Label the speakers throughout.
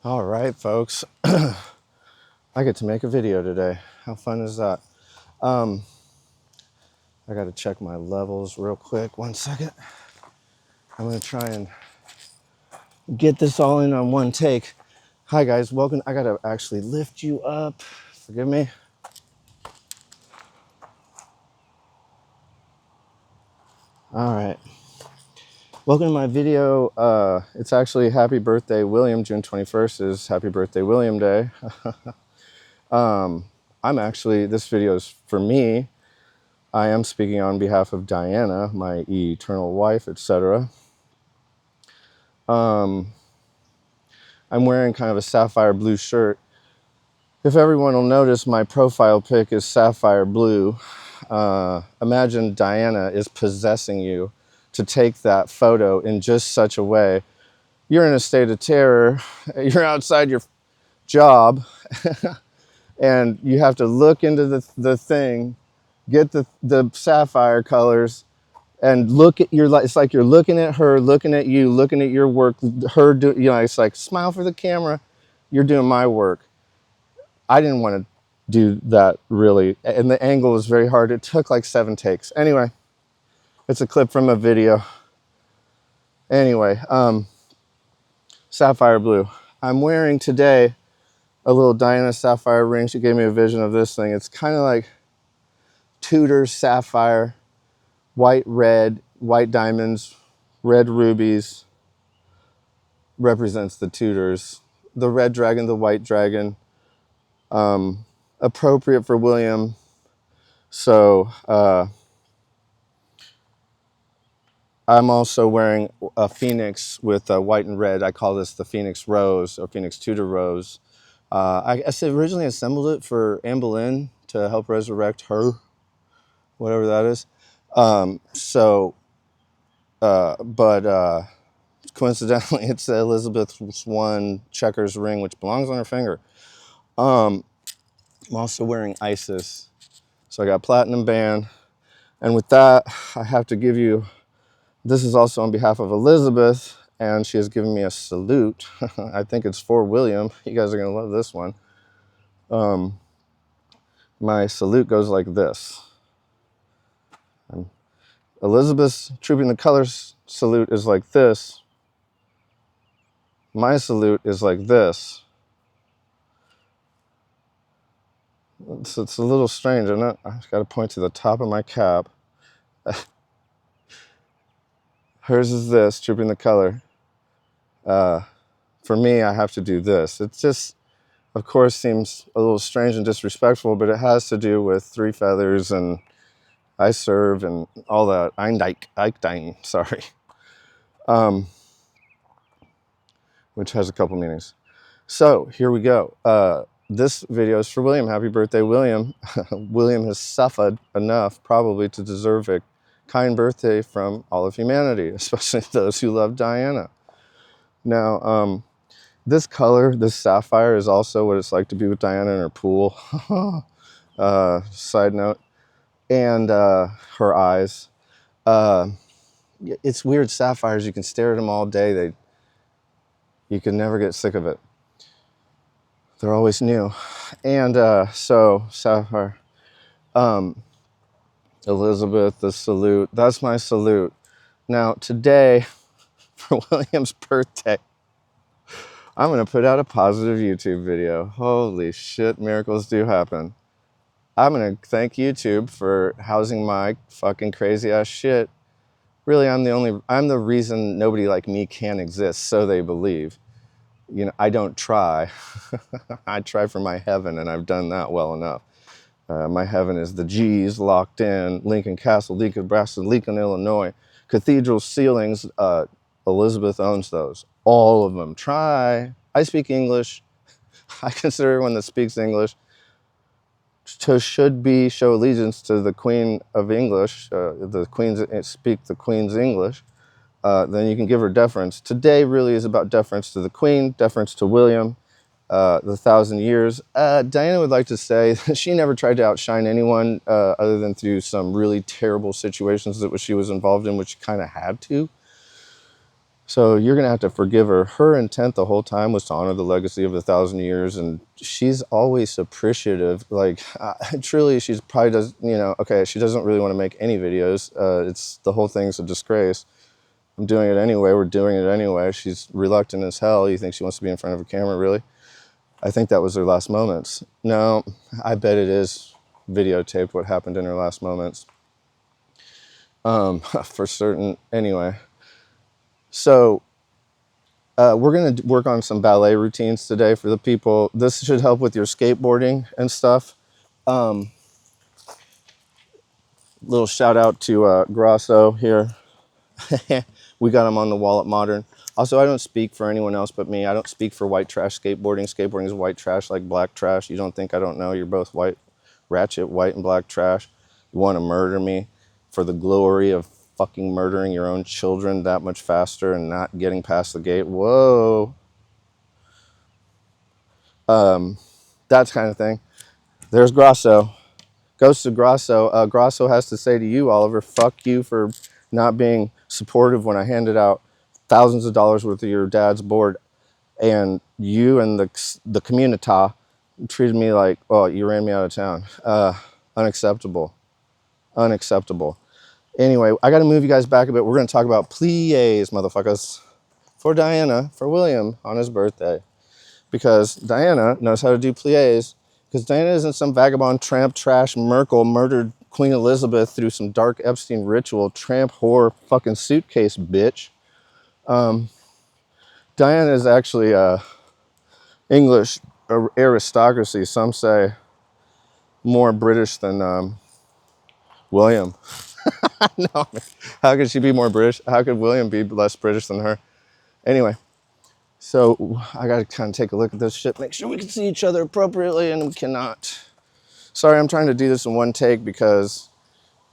Speaker 1: All right, folks. I get to make a video today. How fun is that? I got to check my levels real quick. 1 second. I'm going to try and get this all in on one take. Hi, guys. Welcome. I got to actually lift you up. Forgive me. All right. Welcome to my video. It's actually Happy Birthday, William. June 21st is Happy Birthday, William Day. This video is for me. I am speaking on behalf of Diana, my eternal wife, etc. I'm wearing kind of a sapphire blue shirt. If everyone will notice, my profile pic is sapphire blue. Imagine Diana is possessing you to take that photo in just such a way. You're in a state of terror. You're outside your job, and you have to look into the thing, get the sapphire colors, and look at it's like you're looking at her, looking at you, looking at your work, it's like smile for the camera. You're doing my work. I didn't want to do that really. And the angle was very hard. It took like 7 takes. Anyway, it's a clip from a video. Anyway, sapphire blue. I'm wearing today a little Diana sapphire ring. She gave me a vision of this thing. It's kind of like Tudor sapphire, white diamonds, red rubies, represents the Tudors. The red dragon, the white dragon, appropriate for William. So I'm also wearing a phoenix with white and red. I call this the Phoenix Rose or Phoenix Tudor Rose. I originally assembled it for Anne Boleyn to help resurrect her, whatever that is. But coincidentally, it's Elizabeth I checkers ring, which belongs on her finger. I'm also wearing Isis. So I got platinum band. And with that, I have to give you, this is also on behalf of Elizabeth, and she has given me a salute. I think it's for William. You guys are going to love this one. My salute goes like this. Elizabeth's Trooping the Colors salute is like this. My salute is like this. It's a little strange, isn't it? I've got to point to the top of my cap. Hers is this, Trooping the Color. For me, I have to do this. It just, of course, seems a little strange and disrespectful, but it has to do with 3 feathers and I serve and all that. Eindijk, sorry. Which has a couple meanings. So here we go. This video is for William. Happy birthday, William. William has suffered enough probably to deserve a kind birthday from all of humanity, especially those who love Diana. Now, this color, this sapphire, is also what it's like to be with Diana in her pool. Side note. And her eyes. It's weird sapphires. You can stare at them all day. You can never get sick of it. They're always new. And so, sapphire. Elizabeth, the salute. That's my salute. Now, today, for William's birthday, I'm going to put out a positive YouTube video. Holy shit, miracles do happen. I'm going to thank YouTube for housing my fucking crazy ass shit. Really, I'm the reason nobody like me can exist, so they believe. You know, I don't try. I try for my heaven, and I've done that well enough. My heaven is the G's locked in, Lincoln Castle, Lincoln, Nebraska, Lincoln, Illinois. Cathedral ceilings, Elizabeth owns those. All of them. Try. I speak English. I consider everyone that speaks English show allegiance to the Queen of English. The Queen's speak the Queen's English. Then you can give her deference. Today really is about deference to the Queen, deference to William, the 1,000 years. Diana would like to say that she never tried to outshine anyone other than through some really terrible situations that she was involved in, which she kind of had to. So you're going to have to forgive her. Her intent the whole time was to honor the legacy of 1,000 years. And she's always appreciative. Like, truly, she's probably does, you know, okay, she doesn't really want to make any videos. It's the whole thing's a disgrace. I'm doing it anyway. We're doing it anyway. She's reluctant as hell. You think she wants to be in front of a camera, really? I think that was her last moments. No, I bet it is videotaped what happened in her last moments. For certain. Anyway. So we're going to work on some ballet routines today for the people. This should help with your skateboarding and stuff. Little shout out to Grosso here. We got him on the wall at Modern. Also, I don't speak for anyone else but me. I don't speak for white trash skateboarding. Skateboarding is white trash like black trash. You don't think I don't know? You're both white, ratchet, white and black trash. You want to murder me for the glory of fucking murdering your own children that much faster and not getting past the gate. Whoa. That kind of thing. There's Grosso. Goes to Grosso. Grosso has to say to you, Oliver, fuck you for not being supportive when I handed out thousands of dollars worth of your dad's board, and you and the community treated me like, oh, you ran me out of town. Unacceptable. Unacceptable. Anyway, I got to move you guys back a bit. We're going to talk about pliés, motherfuckers, for Diana, for William on his birthday. Because Diana knows how to do pliés. Because Diana isn't some vagabond, tramp, trash, Merkel, murdered Queen Elizabeth through some dark Epstein ritual, tramp, whore, fucking suitcase, bitch. Diana is actually English aristocracy. Some say more British than William. No, how could she be more British? How could William be less British than her? Anyway, so I got to kind of take a look at this shit, make sure we can see each other appropriately, and we cannot. Sorry, I'm trying to do this in one take because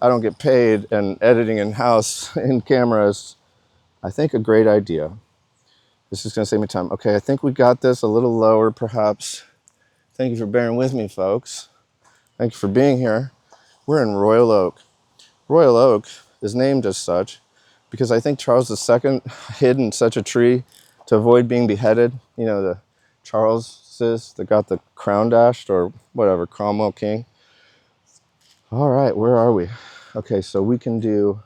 Speaker 1: I don't get paid, and editing in-house in camera is, I think, a great idea. This is going to save me time. Okay, I think we got this a little lower, perhaps. Thank you for bearing with me, folks. Thank you for being here. We're in Royal Oak. Royal Oak is named as such because I think Charles II hid in such a tree to avoid being beheaded. You know, the Charleses that got the crown dashed, or whatever, Cromwell King. All right, where are we? Okay, so we can do,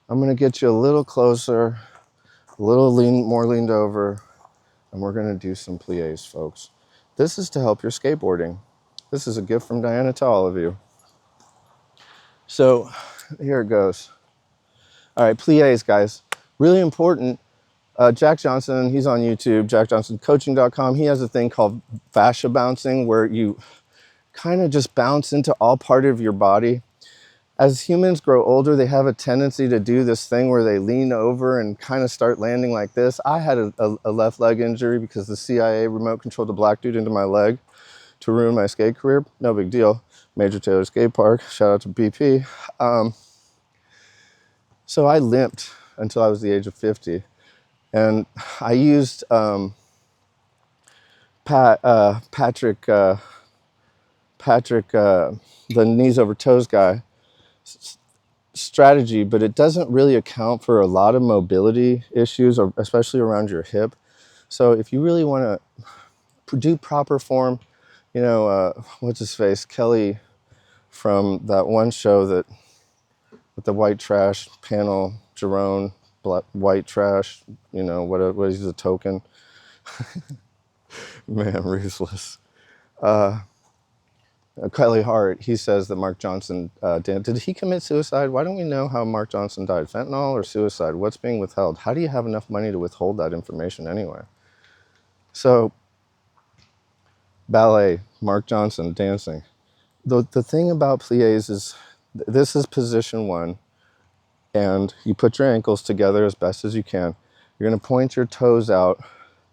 Speaker 1: I'm going to get you a little closer, a little more leaned over, and we're going to do some pliés, folks. This is to help your skateboarding. This is a gift from Diana to all of you. So here it goes. All right, pliés, guys. Really important. Jack Johnson, he's on YouTube, jackjohnsoncoaching.com. He has a thing called fascia bouncing where you kind of just bounce into all part of your body. As humans grow older, they have a tendency to do this thing where they lean over and kind of start landing like this. I had a left leg injury because the CIA remote controlled a black dude into my leg to ruin my skate career. No big deal. Major Taylor Skate Park. Shout out to BP. So I limped until I was the age of 50. And I used Patrick, the knees over toes guy, strategy, but it doesn't really account for a lot of mobility issues, or especially around your hip. So if you really want to do proper form, you know, what's his face, Kelly from that one show that with the white trash panel, Jerome, white trash, you know, what is a token? Man, ruthless. Kelly Hart, he says that Mark Johnson, did he commit suicide? Why don't we know how Mark Johnson died? Fentanyl or suicide? What's being withheld? How do you have enough money to withhold that information anyway? So, ballet, Mark Johnson, dancing. The thing about pliés is, this is position one, and you put your ankles together as best as you can. You're going to point your toes out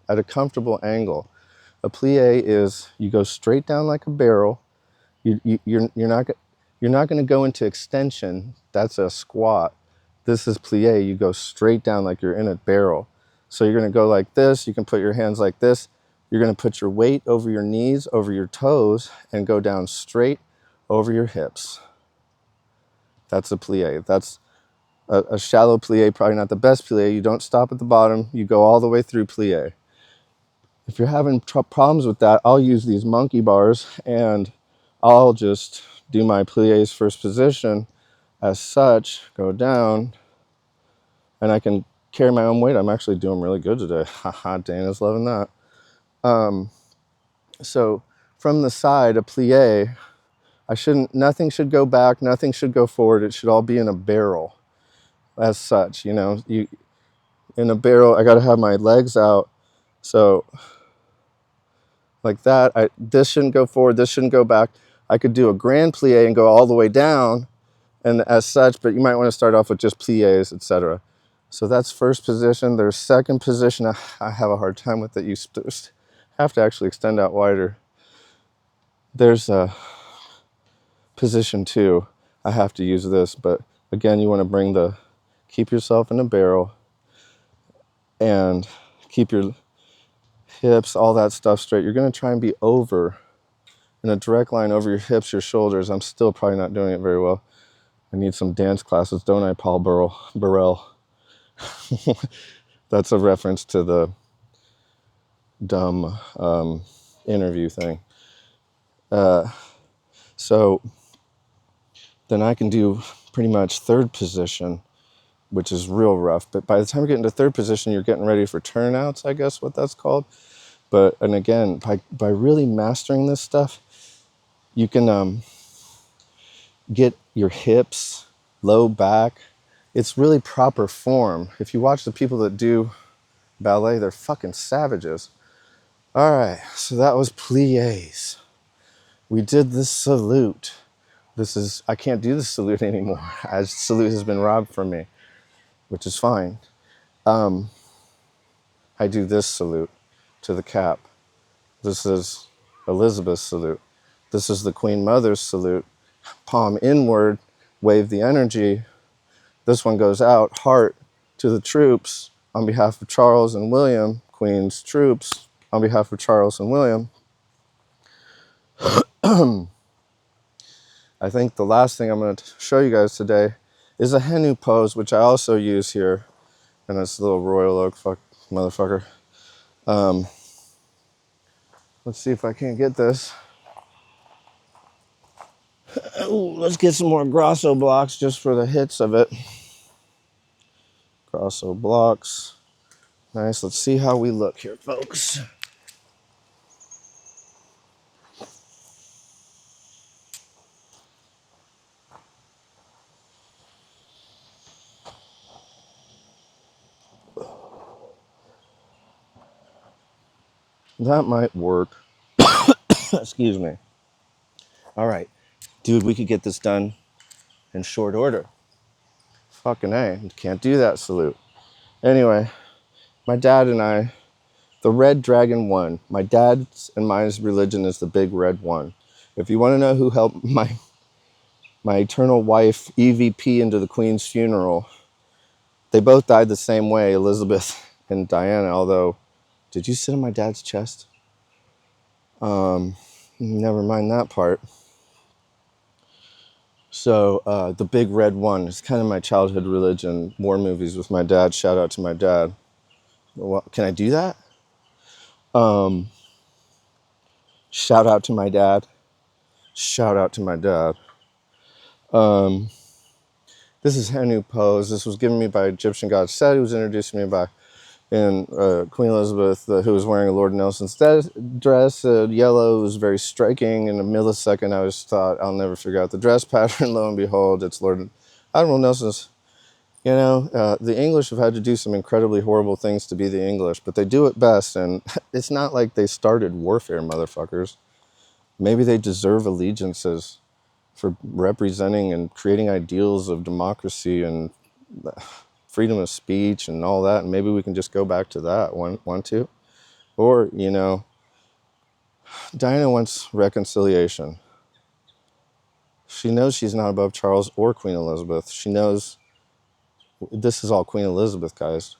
Speaker 1: at a comfortable angle. A plié is, you go straight down like a barrel. You're not going to go into extension. That's a squat. This is plié. You go straight down like you're in a barrel. So you're going to go like this. You can put your hands like this. You're going to put your weight over your knees, over your toes, and go down straight over your hips. That's a plié. a shallow plie, probably not the best plie. You don't stop at the bottom. You go all the way through plie. If you're having problems with that, I'll use these monkey bars, and I'll just do my plie's first position as such, go down, and I can carry my own weight. I'm actually doing really good today. Haha, Dana's loving that. So from the side, a plie, nothing should go back, nothing should go forward. It should all be in a barrel as such, in a barrel. I got to have my legs out. So like that, this shouldn't go forward, this shouldn't go back. I could do a grand plie and go all the way down and as such, but you might want to start off with just plies, etc. So that's first position. There's second position. I have a hard time with it. You have to actually extend out wider. There's position 2. I have to use this, but again, you want to keep yourself in a barrel and keep your hips, all that stuff straight. You're going to try and be over in a direct line over your hips, your shoulders. I'm still probably not doing it very well. I need some dance classes, don't I, Paul Burrell? That's a reference to the dumb interview thing. So then I can do pretty much third position, which is real rough. But by the time you get into third position, you're getting ready for turnouts, I guess what that's called. And again, by really mastering this stuff, you can get your hips, low back. It's really proper form. If you watch the people that do ballet, they're fucking savages. All right, so that was pliés. We did the salute. I can't do the salute anymore, as salute has been robbed from me, which is fine. I do this salute to the cap. This is Elizabeth's salute. This is the Queen Mother's salute. Palm inward, wave the energy. This one goes out, heart to the troops on behalf of Charles and William, Queen's troops on behalf of Charles and William. I think the last thing I'm going to show you guys today is a Henu pose, which I also use here. And this little Royal Oak motherfucker. Let's see if I can't get this. Ooh, let's get some more Grosso blocks just for the hits of it. Grosso blocks. Nice. Let's see how we look here, folks. That might work. Excuse me. All right. Dude, we could get this done in short order. Fucking A. You can't do that salute. Anyway, my dad and I, the red dragon won. My dad's and mine's religion is the big red one. If you want to know who helped my eternal wife EVP into the Queen's funeral, they both died the same way, Elizabeth and Diana, although, did you sit on my dad's chest? Never mind that part. So the big red one is kind of my childhood religion. War movies with my dad. Shout out to my dad. Well, can I do that? Shout out to my dad. Shout out to my dad. This is Henu pose. This was given me by Egyptian god Set, who was introduced to me by Queen Elizabeth, who was wearing a Lord Nelson's dress. Yellow was very striking. In a millisecond, I just thought, I'll never figure out the dress pattern. Lo and behold, it's Admiral Nelson's. The English have had to do some incredibly horrible things to be the English, but they do it best, and it's not like they started warfare, motherfuckers. Maybe they deserve allegiances for representing and creating ideals of democracy and freedom of speech and all that, and maybe we can just go back to that. Want to? Or, Diana wants reconciliation. She knows she's not above Charles or Queen Elizabeth. She knows this is all Queen Elizabeth, guys.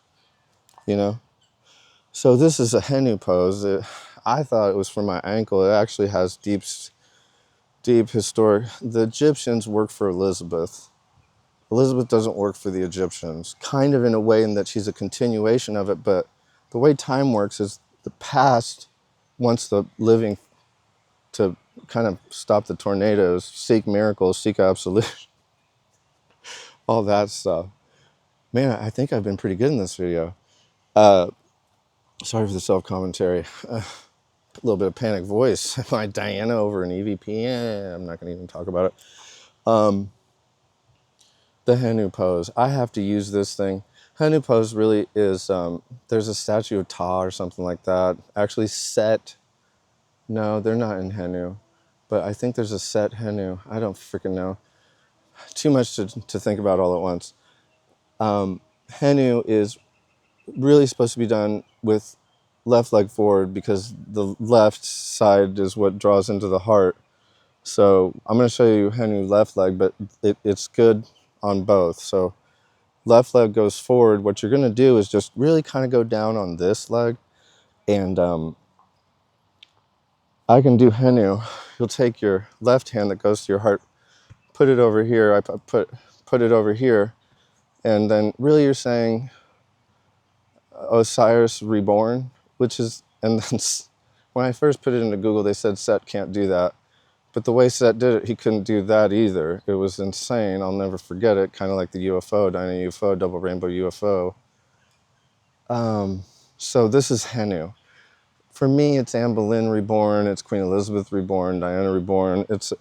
Speaker 1: So this is a Henu pose. I thought it was for my ankle. It actually has deep historic. The Egyptians worked for Elizabeth. Elizabeth doesn't work for the Egyptians, kind of in a way in that she's a continuation of it, but the way time works is the past wants the living to kind of stop the tornadoes, seek miracles, seek absolution, all that stuff. Man, I think I've been pretty good in this video. Sorry for the self-commentary. A little bit of panic voice. My Diana over an EVP. I'm not going to even talk about it. The Henu pose. I have to use this thing. Henu pose really is, there's a statue of Ta or something like that. Actually, Set. No, they're not in Henu. But I think there's a Set Henu. I don't freaking know. Too much to think about all at once. Henu is really supposed to be done with left leg forward because the left side is what draws into the heart. So I'm going to show you Henu left leg, but it's good on both. So left leg goes forward. What you're going to do is just really kind of go down on this leg. And I can do Henu. You'll take your left hand that goes to your heart, put it over here. I put it over here. And then really you're saying Osiris reborn, which is, and then when I first put it into Google, they said Set can't do that. But the way Set did it, he couldn't do that either. It was insane. I'll never forget it. Kind of like the UFO, Dinah UFO, double rainbow UFO. So this is Henu. For me, it's Anne Boleyn reborn. It's Queen Elizabeth reborn. Diana reborn. It's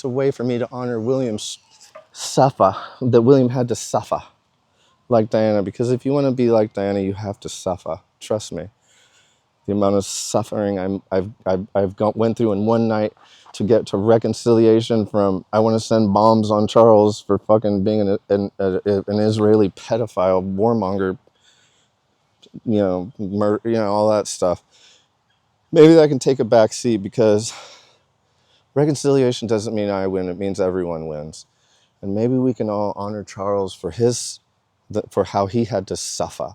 Speaker 1: a way for me to honor William's suffer, that William had to suffer like Diana. Because if you want to be like Diana, you have to suffer. Trust me. The amount of suffering I've went through in one night to get to reconciliation from I want to send bombs on Charles for fucking being an Israeli pedophile, warmonger, murder, all that stuff. Maybe that can take a back seat because reconciliation doesn't mean I win. It means everyone wins. And maybe we can all honor Charles for for how he had to suffer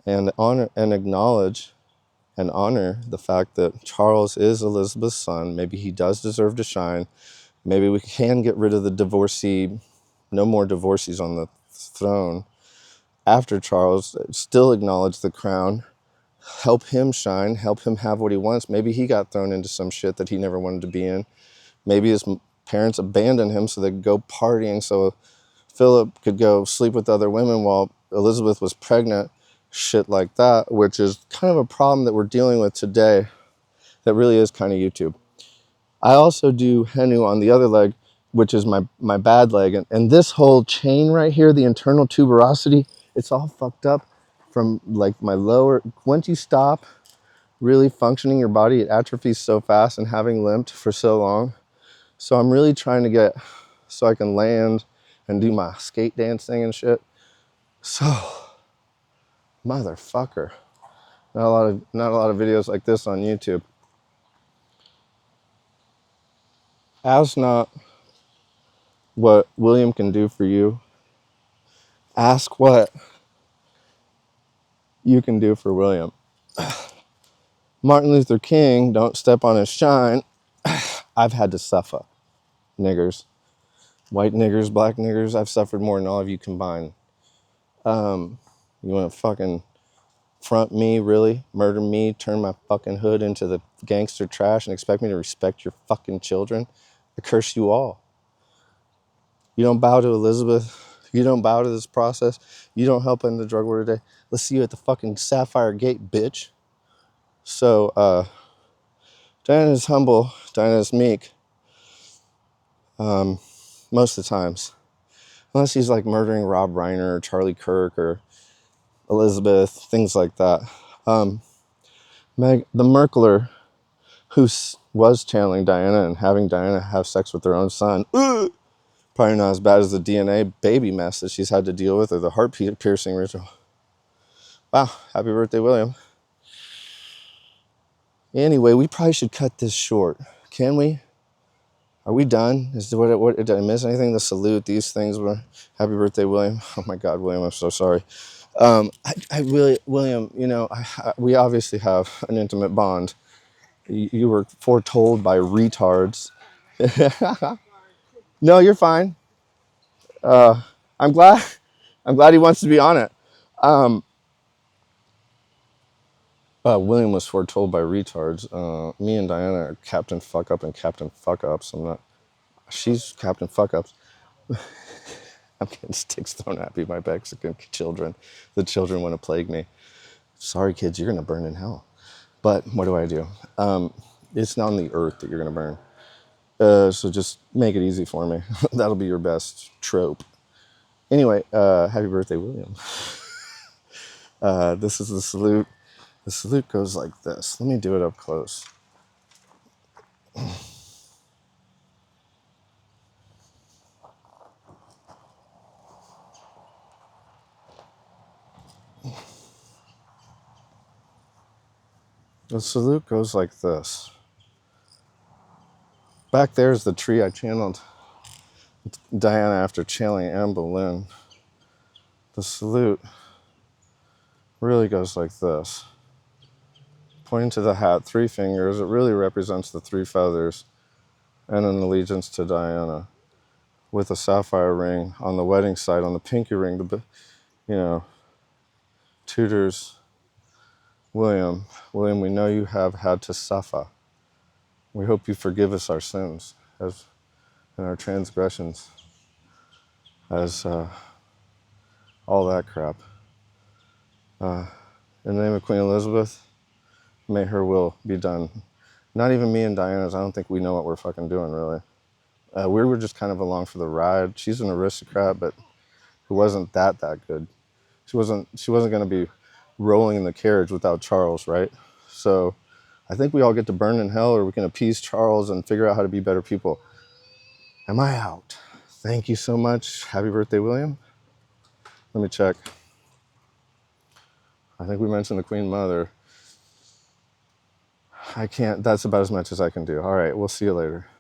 Speaker 1: and honor and acknowledge and honor the fact that Charles is Elizabeth's son. Maybe he does deserve to shine. Maybe we can get rid of the divorcee, no more divorcees on the throne after Charles, still acknowledge the crown, help him shine, help him have what he wants. Maybe he got thrown into some shit that he never wanted to be in. Maybe his parents abandoned him so they could go partying so Philip could go sleep with other women while Elizabeth was pregnant. Shit like that, which is kind of a problem that we're dealing with today that really is kind of YouTube. I also do Henu on the other leg, which is my bad leg. And this whole chain right here, the internal tuberosity, it's all fucked up from like my lower. Once you stop really functioning your body, it atrophies so fast and having limped for so long. So I'm really trying to get so I can land and do my skate dancing and shit. So motherfucker. Not a lot of videos like this on YouTube. Ask not what William can do for you. Ask what you can do for William. Martin Luther King, don't step on his shine. I've had to suffer. Niggers. White niggers, black niggers. I've suffered more than all of you combined. You want to fucking front me, really? Murder me, turn my fucking hood into the gangster trash and expect me to respect your fucking children? I curse you all. You don't bow to Elizabeth. You don't bow to this process. You don't help in the drug war today. Let's see you at the fucking Sapphire Gate, bitch. So, Diana's humble. Diana's meek. Most of the times. Unless he's like murdering Rob Reiner or Charlie Kirk or Elizabeth, things like that. The Merkler, who was channeling Diana and having Diana have sex with their own son, probably not as bad as the DNA baby mess that she's had to deal with or the heart piercing ritual. Wow, happy birthday, William. Anyway, we probably should cut this short. Can we? Are we done? What did I miss anything? The salute, these things were happy birthday, William. Oh my God, William, I'm so sorry. I really, William, we obviously have an intimate bond. You were foretold by retards. No, you're fine. I'm glad. I'm glad he wants to be on it. Um, William was foretold by retards. Me and Diana are Captain Fuck Up and Captain Fuck Ups. I'm not. She's Captain Fuck Ups. I'm getting sticks thrown at me by Mexican children. The children want to plague me. Sorry, kids, you're gonna burn in hell. But what do I do? It's not on the earth that you're gonna burn. So just make it easy for me. That'll be your best trope. Anyway, happy birthday, William. This is the salute. The salute goes like this. Let me do it up close. The salute goes like this. Back there is the tree I channeled Diana after channeling Anne Boleyn. The salute really goes like this. Pointing to the hat, 3 fingers. It really represents the 3 feathers and an allegiance to Diana with a sapphire ring on the wedding side. On the pinky ring, tutors William. William, we know you have had to suffer. We hope you forgive us our sins and our transgressions as all that crap. In the name of Queen Elizabeth, may her will be done. Not even me and Diana's, I don't think we know what we're fucking doing, really. We were just kind of along for the ride. She's an aristocrat, but who wasn't that good. She wasn't going to be rolling in the carriage without Charles, right? So I think we all get to burn in hell, or we can appease Charles and figure out how to be better people. Am I out? Thank you so much. Happy birthday, William. Let me check. I think we mentioned the Queen Mother. I can't, that's about as much as I can do. All right, we'll see you later.